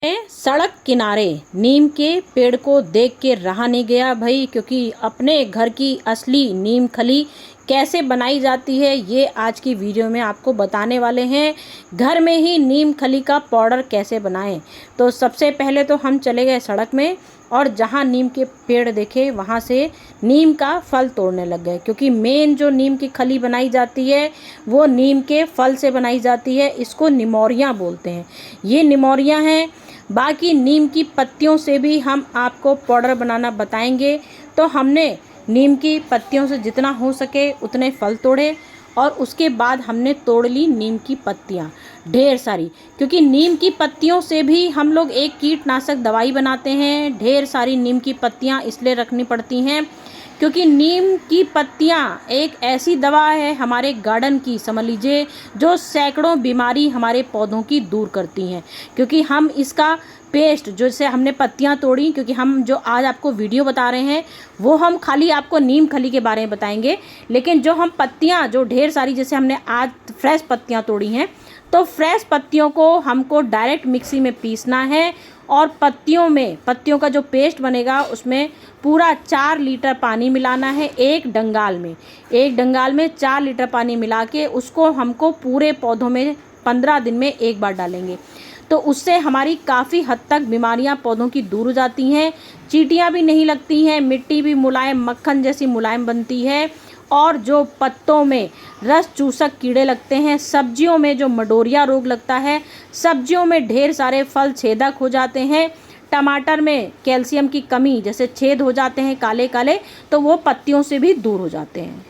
सड़क किनारे नीम के पेड़ को देख के रहा नहीं गया भाई, क्योंकि अपने घर की असली नीम खली कैसे बनाई जाती है ये आज की वीडियो में आपको बताने वाले हैं। घर में ही नीम खली का पाउडर कैसे बनाएं। तो सबसे पहले तो हम चले गए सड़क में और जहाँ नीम के पेड़ देखे वहाँ से नीम का फल तोड़ने लग गए, क्योंकि मेन जो नीम की खली बनाई जाती है वो नीम के फल से बनाई जाती है। इसको निमोरियाँ बोलते हैं, ये निमोरियाँ हैं। बाकी नीम की पत्तियों से भी हम आपको पाउडर बनाना बताएंगे। तो हमने नीम की पत्तियों से जितना हो सके उतने फल तोड़े और उसके बाद हमने तोड़ ली नीम की पत्तियाँ ढेर सारी, क्योंकि नीम की पत्तियों से भी हम लोग एक कीटनाशक दवाई बनाते हैं। ढेर सारी नीम की पत्तियाँ इसलिए रखनी पड़ती हैं क्योंकि नीम की पत्तियाँ एक ऐसी दवा है हमारे गार्डन की, समझ लीजिए, जो सैकड़ों बीमारी हमारे पौधों की दूर करती हैं। क्योंकि हम इसका पेस्ट, जैसे हमने पत्तियाँ तोड़ी, क्योंकि हम जो आज आपको वीडियो बता रहे हैं वो हम खाली आपको नीम खली के बारे में बताएंगे, लेकिन जो हम पत्तियाँ जो ढेर सारी जैसे हमने आज फ्रेश पत्तियाँ तोड़ी हैं, तो फ्रेश पत्तियों को हमको डायरेक्ट मिक्सी में पीसना है और पत्तियों का जो पेस्ट बनेगा उसमें पूरा 4 लीटर पानी मिलाना है। एक डंगाल में 4 लीटर पानी मिला के उसको हमको पूरे पौधों में 15 दिन में एक बार डालेंगे। तो उससे हमारी काफ़ी हद तक बीमारियां पौधों की दूर हो जाती हैं, चींटियां भी नहीं लगती हैं, मिट्टी भी मुलायम, मक्खन जैसी मुलायम बनती है। और जो पत्तों में रस चूसक कीड़े लगते हैं, सब्जियों में जो मडोरिया रोग लगता है, सब्जियों में ढेर सारे फल छेदक हो जाते हैं, टमाटर में कैल्शियम की कमी जैसे छेद हो जाते हैं काले काले, तो वो पत्तियों से भी दूर हो जाते हैं।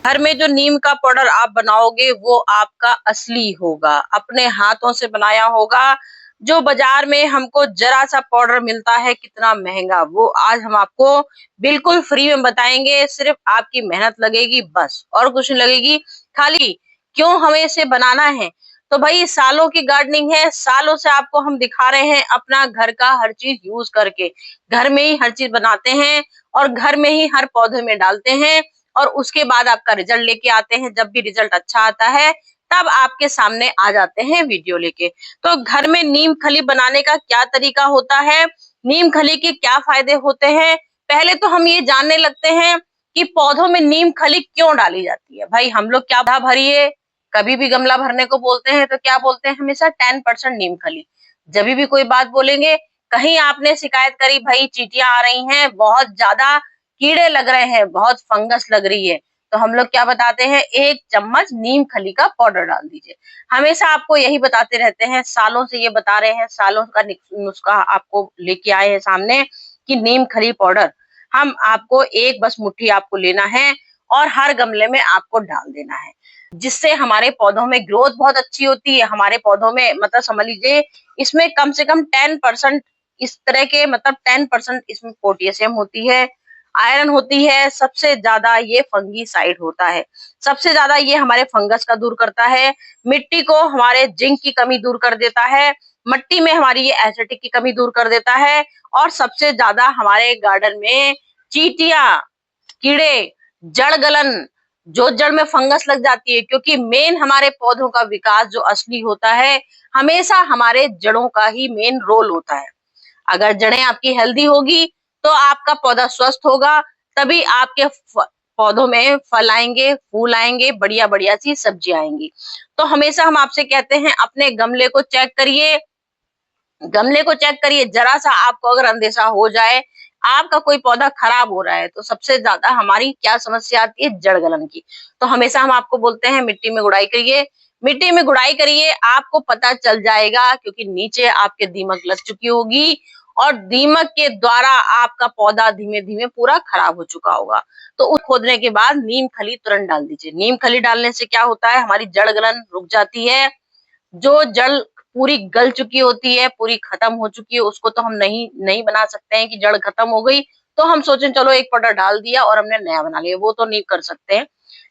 घर में जो नीम का पाउडर आप बनाओगे वो आपका असली होगा, अपने हाथों से बनाया होगा। जो बाजार में हमको जरा सा पाउडर मिलता है कितना महंगा, वो आज हम आपको बिल्कुल फ्री में बताएंगे। सिर्फ आपकी मेहनत लगेगी बस, और कुछ नहीं लगेगी। खाली क्यों हमें इसे बनाना है? तो भाई सालों की गार्डनिंग है, सालों से आपको हम दिखा रहे हैं अपना घर का हर चीज यूज करके। घर में ही हर चीज बनाते हैं और घर में ही हर पौधे में डालते हैं और उसके बाद आपका रिजल्ट लेके आते हैं। जब भी रिजल्ट अच्छा आता है तब आपके सामने आ जाते हैं वीडियो लेके। तो घर में नीम खली बनाने का क्या तरीका होता है, नीम खली के क्या फायदे होते हैं, पहले तो हम ये जानने लगते हैं कि पौधों में नीम खली क्यों डाली जाती है। भाई हम लोग क्या भरिए, कभी भी गमला भरने को बोलते हैं तो क्या बोलते हैं हमेशा 10% नीम खली। जब भी कोई बात बोलेंगे, कहीं आपने शिकायत करी भाई चींटियां आ रही हैं, बहुत ज्यादा कीड़े लग रहे हैं, बहुत फंगस लग रही है, तो हम लोग क्या बताते हैं, 1 चम्मच नीम खली का पाउडर डाल दीजिए। हमेशा आपको यही बताते रहते हैं, सालों से ये बता रहे हैं, सालों का नुस्खा आपको लेके आए हैं सामने कि नीम खली पाउडर हम आपको एक बस मुट्ठी आपको लेना है और हर गमले में आपको डाल देना है, जिससे हमारे पौधों में ग्रोथ बहुत अच्छी होती है। हमारे पौधों में मतलब समझ लीजिए इसमें कम से कम 10% इस तरह के, मतलब 10% इसमें पोटेशियम होती है, आयरन होती है, सबसे ज्यादा ये फंगीसाइड होता है, सबसे ज्यादा ये हमारे फंगस का दूर करता है, मिट्टी को हमारे जिंक की कमी दूर कर देता है, मिट्टी में हमारी ये एसिडिक की कमी दूर कर देता है, और सबसे ज्यादा हमारे गार्डन में चींटियां, कीड़े, जड़ गलन, जो जड़ में फंगस लग जाती है, क्योंकि मेन हमारे पौधों का विकास जो असली होता है हमेशा हमारे जड़ों का ही मेन रोल होता है। अगर जड़ें आपकी हेल्दी होगी तो आपका पौधा स्वस्थ होगा, तभी आपके पौधों में फल आएंगे, फूल आएंगे, बढ़िया बढ़िया सी सब्जी आएंगी। तो हमेशा हम आपसे कहते हैं अपने गमले को चेक करिए, गमले को चेक करिए। जरा सा आपको अगर अंदेशा हो जाए आपका कोई पौधा खराब हो रहा है, तो सबसे ज्यादा हमारी क्या समस्या आती है, जड़ गलन की। तो हमेशा हम आपको बोलते हैं मिट्टी में गुड़ाई करिए, मिट्टी में गुड़ाई करिए, आपको पता चल जाएगा, क्योंकि नीचे आपके दीमक लग चुकी होगी और दीमक के द्वारा आपका पौधा धीमे धीमे पूरा खराब हो चुका होगा। तो उस खोदने के बाद नीम खली तुरंत डाल दीजिए। नीम खली डालने से क्या होता है, हमारी जड़ गलन रुक जाती है। जो जड़ पूरी गल चुकी होती है, पूरी खत्म हो चुकी है, उसको तो हम नहीं नहीं बना सकते हैं कि जड़ खत्म हो गई तो हम सोचें चलो एक पाउडर डाल दिया और हमने नया बना लिया, वो तो नहीं कर सकते हैं।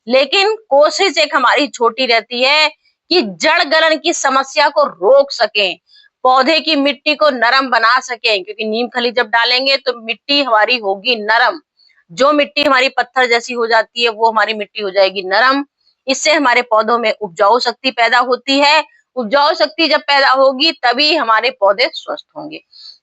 लेकिन कोशिश एक हमारी छोटी रहती है कि जड़ गलन की समस्या को रोक सकें, पौधे की मिट्टी को नरम बना सकें, क्योंकि नीम खली जब डालेंगे तो मिट्टी हमारी होगी नरम। जो मिट्टी हमारी पत्थर जैसी हो जाती है वो हमारी मिट्टी हो जाएगी नरम। इससे हमारे पौधों में उपजाऊ शक्ति पैदा होती है उपजाऊ शक्ति जब पैदा होगी तभी हमारे पौधे स्वस्थ होंगे।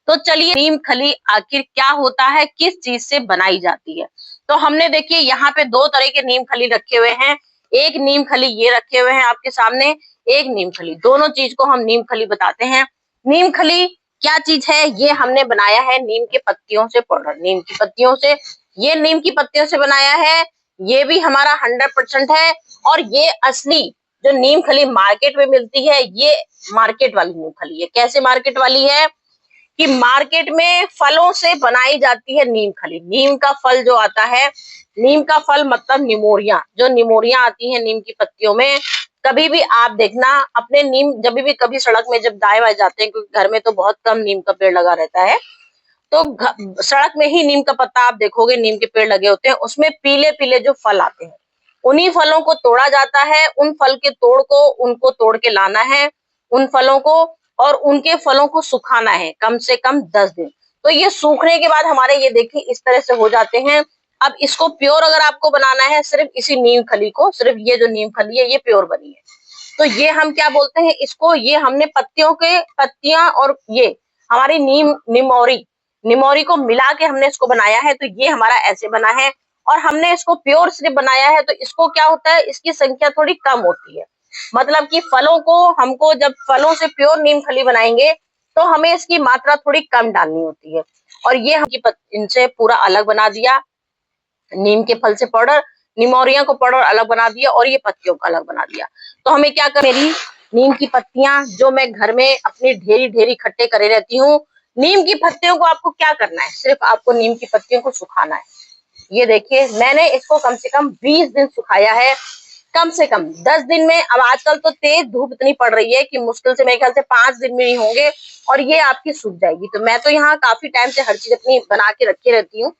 तो चलिए, नीम खली आखिर क्या होता है, किस चीज से बनाई जाती है। तो हमने देखिए यहाँ पे दो तरह के नीम खली रखे हुए हैं। एक नीम खली ये रखे हुए हैं आपके सामने, एक नीम खली, दोनों चीज को हम नीम खली बताते हैं। नीम खली क्या चीज है, ये हमने बनाया है नीम के पत्तियों से पाउडर, नीम की पत्तियों से, ये नीम की पत्तियों से बनाया है। ये भी हमारा 100% है। और ये असली जो नीम खली मार्केट में मिलती है, ये मार्केट वाली नीम खली है। कैसे मार्केट वाली है कि मार्केट में फलों से बनाई जाती है नीम खली। नीम का फल जो आता है, नीम का फल मतलब निमोरिया, जो निमोरिया आती है नीम की पत्तियों में। कभी भी आप देखना अपने नीम, जब भी कभी सड़क में जब दाएं बाएं जाते हैं, क्योंकि घर में तो बहुत कम नीम का पेड़ लगा रहता है, तो सड़क में ही नीम का पत्ता आप देखोगे, नीम के पेड़ लगे होते हैं, उसमें पीले पीले जो फल आते हैं, उन्हीं फलों को तोड़ा जाता है। उन फल के तोड़ को, उनको तोड़ के लाना है, उन फलों को, और उनके फलों को सुखाना है कम से कम 10 दिन। तो ये सूखने के बाद हमारे ये देखिए इस तरह से हो जाते हैं। अब इसको प्योर अगर आपको बनाना है, सिर्फ इसी नीम खली को, सिर्फ ये जो नीम खली है ये प्योर बनी है, तो ये हम क्या बोलते हैं इसको, ये हमने पत्तियां और ये हमारी निमोरी निमोरी को मिला के हमने इसको बनाया है। तो ये हमारा ऐसे बना है, और हमने इसको प्योर सिर्फ बनाया है। तो इसको क्या होता है, इसकी संख्या थोड़ी कम होती है। मतलब कि फलों को हमको, जब फलों से प्योर नीम खली बनाएंगे तो हमें इसकी मात्रा थोड़ी कम डालनी होती है। और ये इनसे पूरा अलग बना दिया, नीम के फल से पाउडर, निमोरिया को पाउडर अलग बना दिया, और ये पत्तियों को अलग बना दिया। तो हमें क्या कर, मेरी नीम की पत्तियां जो मैं घर में अपनी ढेरी ढेरी इकट्ठे करे रहती हूँ, नीम की पत्तियों को आपको क्या करना है, सिर्फ आपको नीम की पत्तियों को सुखाना है। ये देखिए मैंने इसको कम से कम 20 दिन सुखाया है, कम से कम 10 दिन में। अब आजकल तो तेज धूप इतनी पड़ रही है कि मुश्किल से मेरे ख्याल से 5 दिन में ही होंगे और ये आपकी सूख जाएगी। तो मैं तो यहाँ काफी टाइम से हर चीज अपनी बना के रखी रहती हूँ।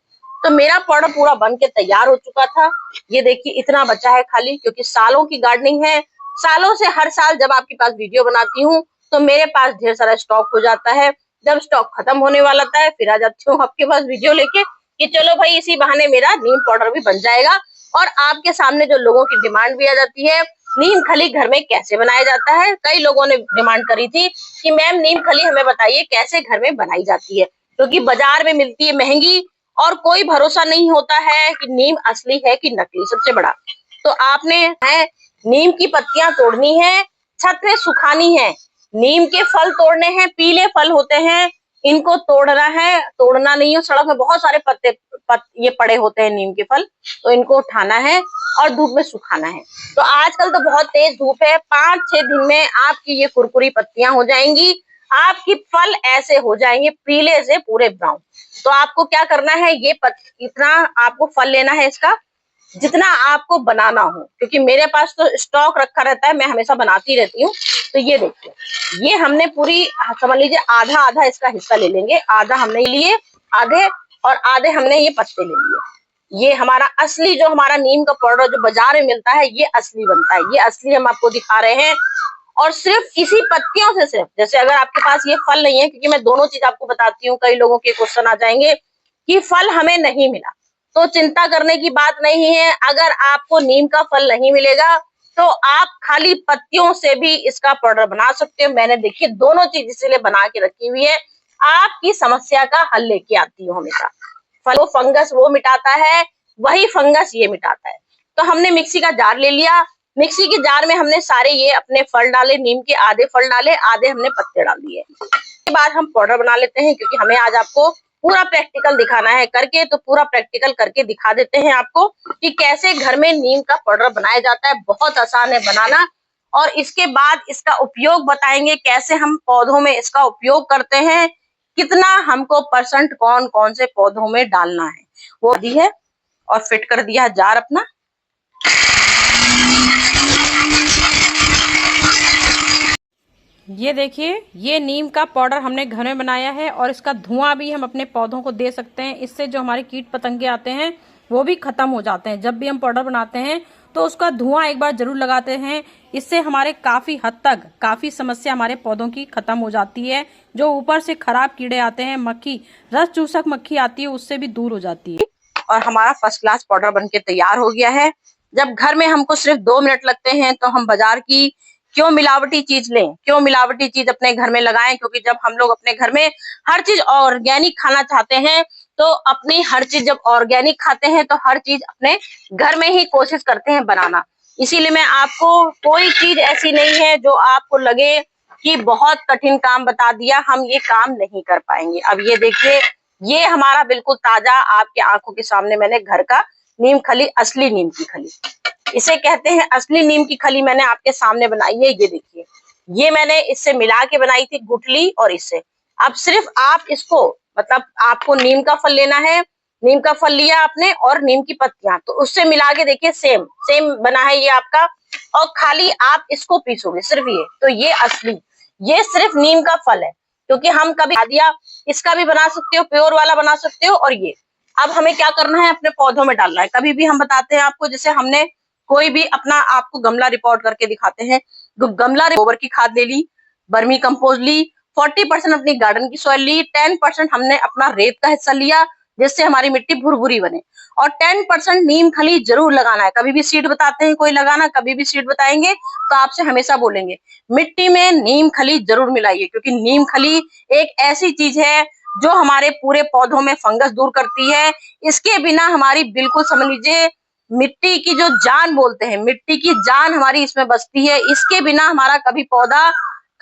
तो मेरा पाउडर पूरा बन के तैयार हो चुका था। ये देखिए इतना बचा है खाली, क्योंकि सालों की गार्डनिंग है, सालों से हर साल जब आपके पास वीडियो बनाती हूँ तो मेरे पास ढेर सारा स्टॉक हो जाता है। जब स्टॉक खत्म होने वाला था फिर आ जाती हूँ आपके पास वीडियो लेके कि चलो भाई इसी बहाने मेरा नीम पाउडर भी बन जाएगा। और आपके सामने जो लोगों की डिमांड भी आ जाती है, नीम खली घर में कैसे बनाया जाता है। कई लोगों ने डिमांड करी थी कि मैम नीम खली हमें बताइए कैसे घर में बनाई जाती है, क्योंकि बाजार में मिलती है महंगी और कोई भरोसा नहीं होता है कि नीम असली है कि नकली, सबसे बड़ा। तो आपने है नीम की पत्तियां तोड़नी है, छत पे सुखानी है, नीम के फल तोड़ने हैं, पीले फल होते हैं, इनको तोड़ना है, तोड़ना नहीं है। सड़क में बहुत सारे ये पड़े होते हैं नीम के फल, तो इनको उठाना है और धूप में सुखाना है। तो आजकल तो बहुत तेज धूप है, 5-6 दिन में आपकी ये कुरकुरी पत्तियां हो जाएंगी, आपकी फल ऐसे हो जाएंगे पीले से पूरे ब्राउन। तो आपको क्या करना है, ये इतना आपको फल लेना है इसका जितना आपको बनाना हो, क्योंकि मेरे पास तो स्टॉक रखा रहता है, मैं हमेशा बनाती रहती हूँ। तो ये देखिए, ये हमने पूरी समझ लीजिए आधा आधा इसका हिस्सा ले लेंगे, आधा हमने लिए आधे, और आधे हमने ये पत्ते ले लिए। ये हमारा असली जो हमारा नीम का पाउडर जो बाजार में मिलता है ये असली बनता है, ये असली हम आपको दिखा रहे हैं। और सिर्फ इसी पत्तियों से, सिर्फ जैसे अगर आपके पास ये फल नहीं है, क्योंकि मैं दोनों चीज आपको बताती हूँ, कई लोगों के क्वेश्चन आ जाएंगे कि फल हमें नहीं मिला, तो चिंता करने की बात नहीं है। अगर आपको नीम का फल नहीं मिलेगा तो आप खाली पत्तियों से भी इसका पाउडर बना सकते हो। मैंने देखिए दोनों चीज इसीलिए बना के रखी हुई है, आपकी समस्या का हल लेके आती हूँ हमेशा। फल फंगस वो मिटाता है, वही फंगस ये मिटाता है। तो हमने मिक्सी का जार ले लिया, मिक्सी के जार में हमने सारे ये अपने फल डाले, नीम के आधे फल डाले, आधे हमने पत्ते डाल दिए। इसके बाद हम पाउडर बना लेते हैं, क्योंकि हमें आज आपको पूरा प्रैक्टिकल दिखाना है करके, तो पूरा प्रैक्टिकल करके दिखा देते हैं आपको कि कैसे घर में नीम का पाउडर बनाया जाता है। बहुत आसान है बनाना, और इसके बाद इसका उपयोग बताएंगे, कैसे हम पौधों में इसका उपयोग करते हैं, कितना हमको परसेंट कौन कौन से पौधों में डालना है वो दी है। और फिट कर दिया जार अपना। ये देखिए, ये नीम का पाउडर हमने घर में बनाया है, और इसका धुआं भी हम अपने पौधों को दे सकते हैं। इससे जो हमारे कीट पतंगे आते हैं वो भी खत्म हो जाते हैं। जब भी हम पाउडर बनाते हैं तो उसका धुआं एक बार जरूर लगाते हैं, इससे हमारे काफी हद तक काफी समस्या हमारे पौधों की खत्म हो जाती है। जो ऊपर से खराब कीड़े आते हैं, मक्खी, रस चूसक मक्खी आती है, उससे भी दूर हो जाती है। और हमारा फर्स्ट क्लास पाउडर बनके तैयार हो गया है। जब घर में हमको सिर्फ 2 मिनट लगते हैं, तो हम बाजार की क्यों मिलावटी चीज लें, क्यों मिलावटी चीज अपने घर में लगाएं? क्योंकि जब हम लोग अपने घर में हर चीज ऑर्गेनिक खाना चाहते हैं, तो अपनी हर चीज जब ऑर्गेनिक खाते हैं तो हर चीज अपने घर में ही कोशिश करते हैं बनाना। इसीलिए मैं आपको कोई चीज ऐसी नहीं है जो आपको लगे कि बहुत कठिन काम बता दिया, हम ये काम नहीं कर पाएंगे। अब ये देखिए, ये हमारा बिल्कुल ताजा आपके आंखों के सामने मैंने घर का नीम खली, असली नीम की खली, इसे कहते हैं असली नीम की खली, मैंने आपके सामने बनाई है। ये देखिए, ये मैंने इससे मिला के बनाई थी, गुठली और इससे। अब सिर्फ आप इसको, मतलब आपको नीम का फल लेना है, नीम का फल लिया आपने और नीम की पत्तियां, तो उससे मिला के देखिए सेम सेम बना है ये आपका। और खाली आप इसको पीसोगे, सिर्फ ये, तो ये असली, ये सिर्फ नीम का फल है। क्योंकि हम कभी दिया, इसका भी बना सकते हो, प्योर वाला बना सकते हो। और ये अब हमें क्या करना है, अपने पौधों में डालना है। कभी भी हम बताते हैं आपको, जैसे हमने कोई भी अपना आपको गमला रिपोर्ट करके दिखाते हैं, गमला गोबर की खाद ले ली, बर्मी कंपोस्ट ली, 40% अपनी गार्डन की सॉइल ली, 10% हमने अपना रेत का हिस्सा लिया जिससे हमारी मिट्टी भुरभुरी बने, और 10% नीम खली जरूर लगाना है। कभी भी सीड बताते हैं कोई लगाना, कभी भी सीड बताएंगे तो आपसे हमेशा बोलेंगे मिट्टी में नीम खली जरूर मिलाइए, क्योंकि नीम खली एक ऐसी चीज है जो हमारे पूरे पौधों में फंगस दूर करती है। इसके बिना हमारी बिल्कुल समझ लीजिए मिट्टी की जो जान बोलते हैं, मिट्टी की जान हमारी इसमें बसती है। इसके बिना हमारा कभी पौधा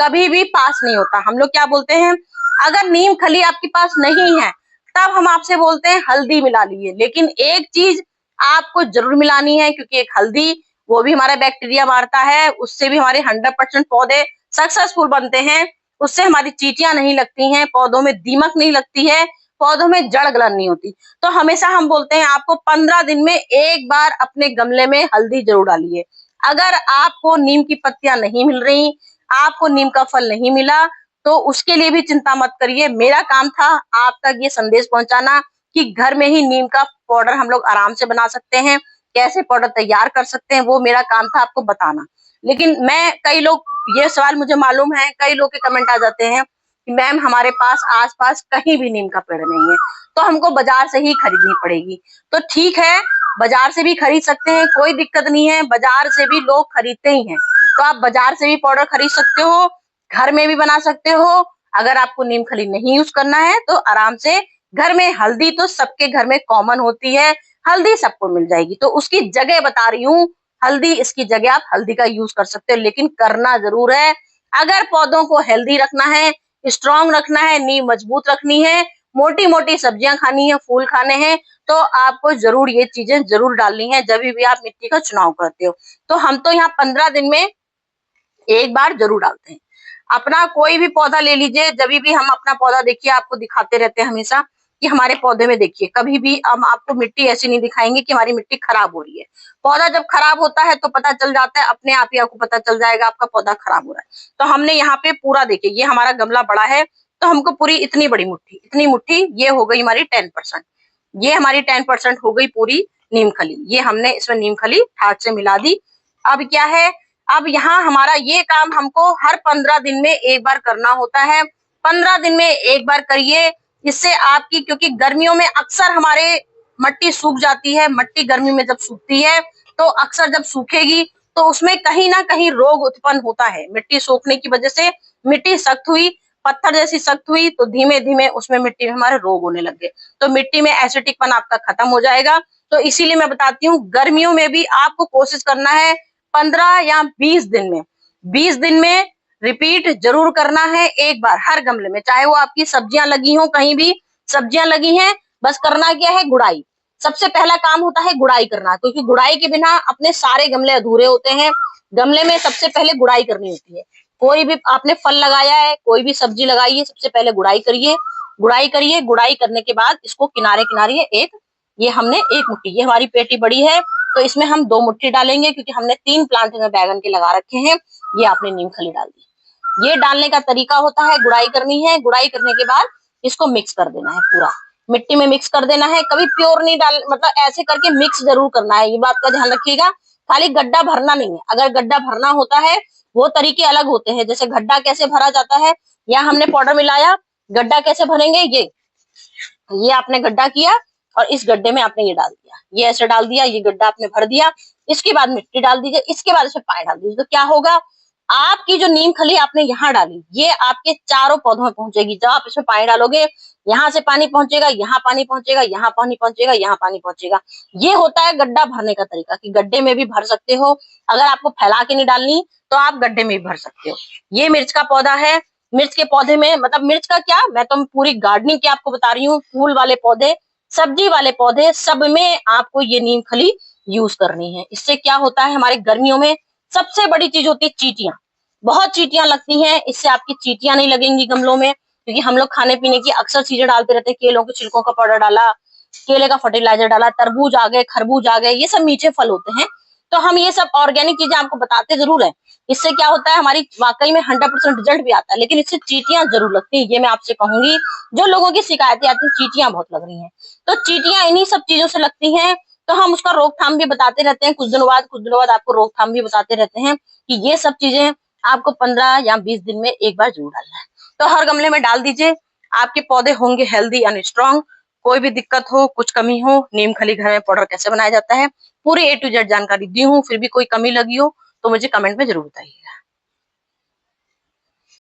कभी भी पास नहीं होता। हम लोग क्या बोलते हैं, अगर नीम खली आपके पास नहीं है तब हम आपसे बोलते हैं हल्दी मिला लीजिए, लेकिन एक चीज आपको जरूर मिलानी है, क्योंकि एक हल्दी वो भी हमारा बैक्टीरिया मारता है, उससे भी हमारे 100% पौधे सक्सेसफुल बनते हैं। उससे हमारी चींटियां नहीं लगती हैं, पौधों में दीमक नहीं लगती है, पौधों में जड़ गलन नहीं होती। तो हमेशा हम बोलते हैं आपको 15 दिन में एक बार अपने गमले में हल्दी जरूर डालिए। अगर आपको नीम की पत्तियां नहीं मिल रही, आपको नीम का फल नहीं मिला, तो उसके लिए भी चिंता मत करिए। मेरा काम था आप तक ये संदेश पहुंचाना कि घर में ही नीम का पाउडर हम लोग आराम से बना सकते हैं, कैसे पाउडर तैयार कर सकते हैं, वो मेरा काम था आपको बताना। लेकिन मैं, कई लोग, ये सवाल मुझे मालूम है, कई लोग के कमेंट आ जाते हैं कि मैम हमारे पास आसपास कहीं भी नीम का पेड़ नहीं है, तो हमको बाजार से ही खरीदनी पड़ेगी। तो ठीक है, बाजार से भी खरीद सकते हैं, कोई दिक्कत नहीं है, बाजार से भी लोग खरीदते ही हैं, तो आप बाजार से भी पाउडर खरीद सकते हो, घर में भी बना सकते हो। अगर आपको नीम खली नहीं यूज करना है तो आराम से घर में, हल्दी तो सबके घर में कॉमन होती है, हल्दी सबको मिल जाएगी, तो उसकी जगह बता रही हूँ, हल्दी, इसकी जगह आप हल्दी का यूज कर सकते हो, लेकिन करना जरूर है। अगर पौधों को हेल्दी रखना है, स्ट्रांग रखना है, नींव मजबूत रखनी है, मोटी मोटी सब्जियां खानी है, फूल खाने हैं, तो आपको जरूर ये चीजें जरूर डालनी है जब भी आप मिट्टी का चुनाव करते हो। तो हम तो यहाँ 15 दिन में एक बार जरूर डालते हैं। अपना कोई भी पौधा ले लीजिए, जब भी हम अपना पौधा, देखिए आपको दिखाते रहते हैं हमेशा कि हमारे पौधे में देखिए, कभी भी हम आपको मिट्टी ऐसी नहीं दिखाएंगे कि हमारी मिट्टी खराब हो रही है। पौधा जब खराब होता है तो पता चल जाता है, अपने आप ही आपको पता चल जाएगा आपका पौधा खराब हो रहा है। तो हमने यहाँ पे पूरा, देखिए ये हमारा गमला बड़ा है, तो हमको पूरी इतनी बड़ी मुट्ठी, इतनी मुट्ठी, ये हो गई हमारी 10%, ये हमारी 10% हो गई पूरी नीम खली। ये हमने इसमें नीम खली हाथ से मिला दी। अब क्या है, अब यहाँ हमारा ये काम हमको हर 15 दिन में एक बार करना होता है। 15 दिन में एक बार करिए, इससे आपकी, क्योंकि गर्मियों में अक्सर हमारे मट्टी सूख जाती है, मट्टी गर्मी में जब सूखती है तो अक्सर जब सूखेगी तो उसमें कहीं ना कहीं रोग उत्पन्न होता है। मिट्टी सूखने की वजह से मिट्टी सख्त हुई, पत्थर जैसी सख्त हुई, तो धीमे धीमे उसमें मिट्टी में हमारे रोग होने लग गए, तो मिट्टी में एसिडिकपन आपका खत्म हो जाएगा। तो इसीलिए मैं बताती हूँ, गर्मियों में भी आपको कोशिश करना है 15 या 20 दिन में, 20 दिन में रिपीट जरूर करना है एक बार हर गमले में, चाहे वो आपकी सब्जियां लगी हो, कहीं भी सब्जियां लगी हैं, बस करना क्या है, गुड़ाई। सबसे पहला काम होता है गुड़ाई करना, क्योंकि गुड़ाई के बिना अपने सारे गमले अधूरे होते हैं। गमले में सबसे पहले गुड़ाई करनी होती है। कोई भी आपने फल लगाया है, कोई भी सब्जी लगाई है, सबसे पहले गुड़ाई करिए, गुड़ाई करिए। गुड़ाई करने के बाद इसको किनारे किनारे एक, ये हमने एक मुट्ठी, ये हमारी पेटी बड़ी है तो इसमें हम 2 मुट्ठी डालेंगे, क्योंकि हमने 3 प्लांट में बैगन के लगा रखे हैं। ये आपने नीम खली डाल दी। ये डालने का तरीका होता है, गुड़ाई करनी है, गुड़ाई करने के बाद इसको मिक्स कर देना है, पूरा मिट्टी में मिक्स कर देना है। कभी प्योर नहीं डाल, मतलब ऐसे करके मिक्स जरूर करना है, ये बात का ध्यान रखिएगा। खाली गड्ढा भरना नहीं है, अगर गड्ढा भरना होता है वो तरीके अलग होते हैं, जैसे गड्ढा कैसे भरा जाता है, या हमने पाउडर मिलाया, गड्ढा कैसे भरेंगे, ये आपने गड्ढा किया और इस गड्ढे में आपने ये डाल दिया, ये ऐसे डाल दिया, ये गड्ढा आपने भर दिया, इसके बाद मिट्टी डाल दीजिए, इसके बाद इसमें पानी डाल दीजिए, तो क्या होगा, आपकी जो नीम खली आपने यहाँ डाली, ये आपके चारों पौधों में पहुंचेगी। जब आप इसमें पानी डालोगे, यहाँ से पानी पहुंचेगा, यहाँ पानी पहुंचेगा, यहाँ पानी पहुंचेगा, यहाँ पानी पहुंचेगा। ये होता है गड्ढा भरने का तरीका कि गड्ढे में भी भर सकते हो। अगर आपको फैला के नहीं डालनी तो आप गड्ढे में भी भर सकते हो। ये मिर्च का पौधा है। मिर्च के पौधे में, मतलब मिर्च का क्या, मैं तो पूरी गार्डनिंग की आपको बता रही हूँ। फूल वाले पौधे, सब्जी वाले पौधे, सब में आपको ये नीम खली यूज करनी है। इससे क्या होता है, हमारे गर्मियों में सबसे बड़ी चीज होती है चींटियां। बहुत चींटियां लगती हैं। इससे आपकी चींटियां नहीं लगेंगी गमलों में, क्योंकि हम लोग खाने पीने की अक्सर चीजें डालते रहते हैं। केलों के छिलकों का पाउडर डाला, केले का फर्टिलाइजर डाला, तरबूज आ गए, खरबूज आ गए, ये सब मीठे फल होते हैं। तो हम ये सब ऑर्गेनिक चीजें आपको बताते जरूर है। इससे क्या होता है, हमारी वाकई में 100% रिजल्ट भी आता है, लेकिन इससे चींटियां जरूर लगती है। ये मैं आपसे कहूंगी, जो लोगों की शिकायतें आती है चींटियां बहुत लग रही हैं, तो चींटियां इन्हीं सब चीजों से लगती हैं। तो हम उसका रोकथाम भी बताते रहते हैं, कुछ दिनों बाद आपको रोकथाम भी बताते रहते हैं कि ये सब चीजें आपको 15 या 20 दिन में एक बार जरूर डालना है। तो हर गमले में डाल दीजिए, आपके पौधे होंगे हेल्दी एंड स्ट्रॉन्ग। कोई भी दिक्कत हो, कुछ कमी हो, नीम खली घर में पाउडर कैसे बनाया जाता है, पूरी A to Z जानकारी दी हूँ। फिर भी कोई कमी लगी हो तो मुझे कमेंट में जरूर बताइएगा।